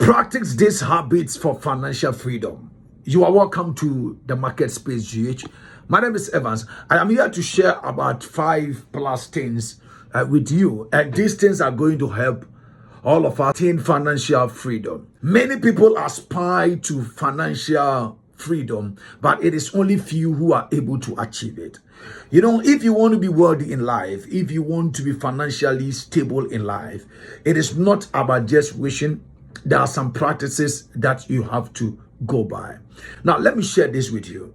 Practice these habits for financial freedom. You are welcome to the Market Space GH. My name is Evans. I am here to share about 5+ things with you. And these things are going to help all of us attain financial freedom. Many people aspire to financial freedom, but it is only few who are able to achieve it. You know, if you want to be wealthy in life, if you want to be financially stable in life, it is not about just wishing. There are some practices that you have to go by. Now, let me share this with you.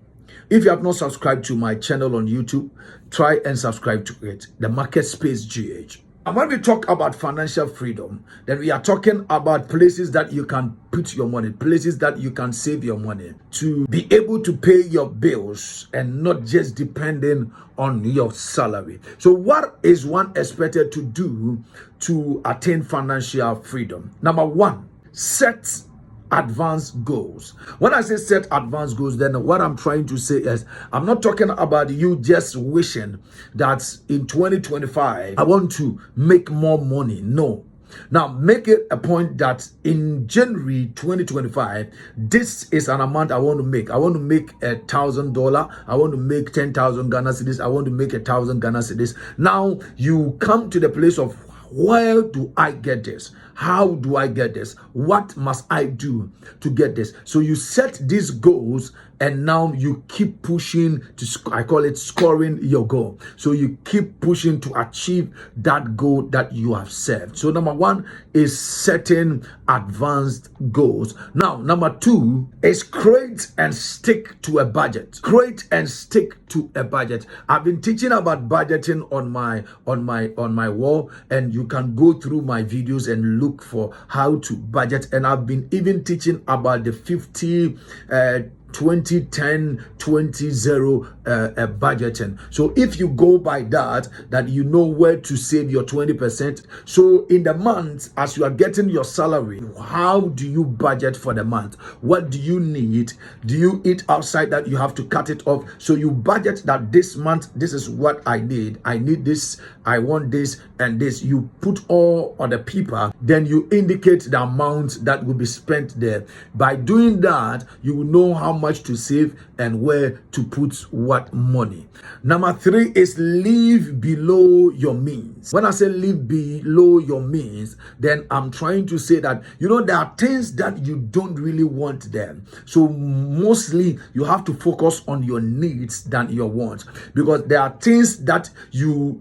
If you have not subscribed to my channel on YouTube, try and subscribe to it, the Market Space GH. And when we talk about financial freedom, then we are talking about places that you can put your money, places that you can save your money to be able to pay your bills and not just depending on your salary. So what is one expected to do to attain financial freedom? Number one, set advanced goals. When I say set advanced goals, then what I'm trying to say is I'm not talking about you just wishing that in 2025 I want to make more money. No. Now make it a point that in January 2025, this is an amount I want to make. I want to make $1,000. I want to make 10,000 Ghana cedis. I want to make 1,000 Ghana cedis. Now you come to the place of, where do I get this? How do I get this? What must I do to get this? So you set these goals and now you keep pushing to, I call it scoring your goal. So you keep pushing to achieve that goal that you have set. So number one is setting advanced goals. Now, number two is create and stick to a budget. Create and stick to a budget. I've been teaching about budgeting on my wall, and you can go through my videos and look for how to budget. And I've been even teaching about the 20-10-20-0 budgeting. So if you go by that you know where to save your 20%. So in the month, as you are getting your salary, how do you budget for the month? What do you need? Do you eat outside that you have to cut it off? So you budget that this month, this is what I need. I need this, I want this and this. You put all on the paper, then you indicate the amount that will be spent there. By doing that, you will know how much to save and where to put what money. Number three is live below your means. When I say live below your means, then I'm trying to say that, you know, there are things that you don't really want them. So mostly you have to focus on your needs than your wants, because there are things that you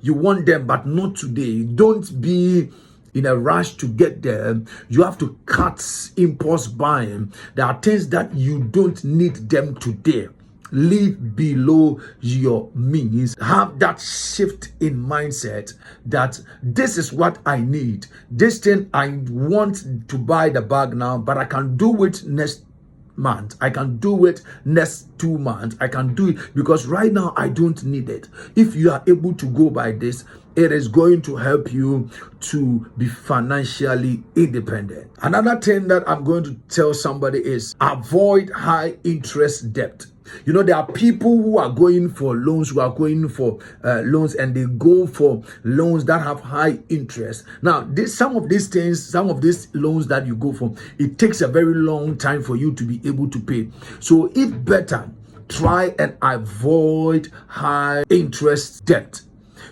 want them, but not today. Don't be in a rush to get there. You have to cut impulse buying. There are things that you don't need them today. Live below your means. Have that shift in mindset that this is what I need. This thing, I want to buy the bag now, but I can do it next month. I can do it next 2 months. I can do it because right now I don't need it. If you are able to go by this, it is going to help you to be financially independent. Another thing that I'm going to tell somebody is avoid high interest debt. You know, there are people who are going for loans, loans, and they go for loans that have high interest. Now, some of these loans that you go for, it takes a very long time for you to be able to pay. So if better, try and avoid high interest debt.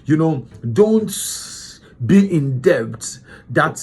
You know, don't be in debt that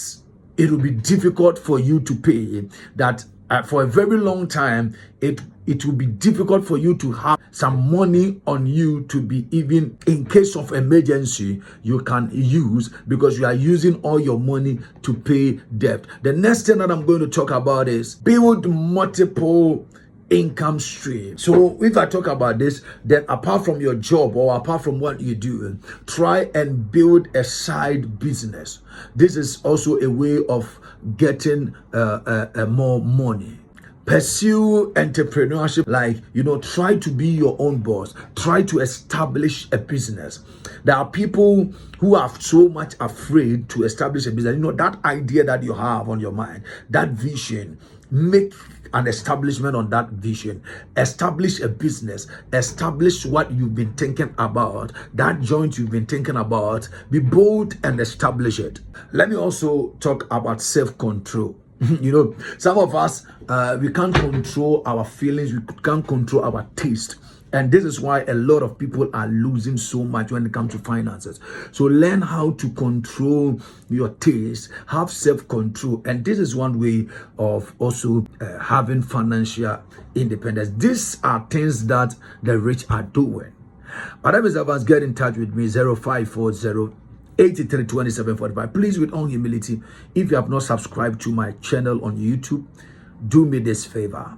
it will be difficult for you to pay, that for a very long time, it will be difficult for you to have some money on you to be, even in case of emergency, you can use, because you are using all your money to pay debt. The next thing that I'm going to talk about is build multiple income stream. So if I talk about this, then apart from your job or apart from what you do, try and build a side business. This is also a way of getting more money. Pursue entrepreneurship, like, you know, try to be your own boss. Try to establish a business. There are people who are so much afraid to establish a business. You know, that idea that you have on your mind, that vision, make an establishment on that vision. Establish a business. Establish what you've been thinking about, that joint you've been thinking about. Be bold and establish it. Let me also talk about self-control. You know, some of us, we can't control our feelings, we can't control our taste. And this is why a lot of people are losing so much when it comes to finances. So learn how to control your taste, have self-control. And this is one way of also having financial independence. These are things that the rich are doing. Whatever is advanced, get in touch with me, 0540 832745. Please, with all humility, if you have not subscribed to my channel on YouTube, do me this favor.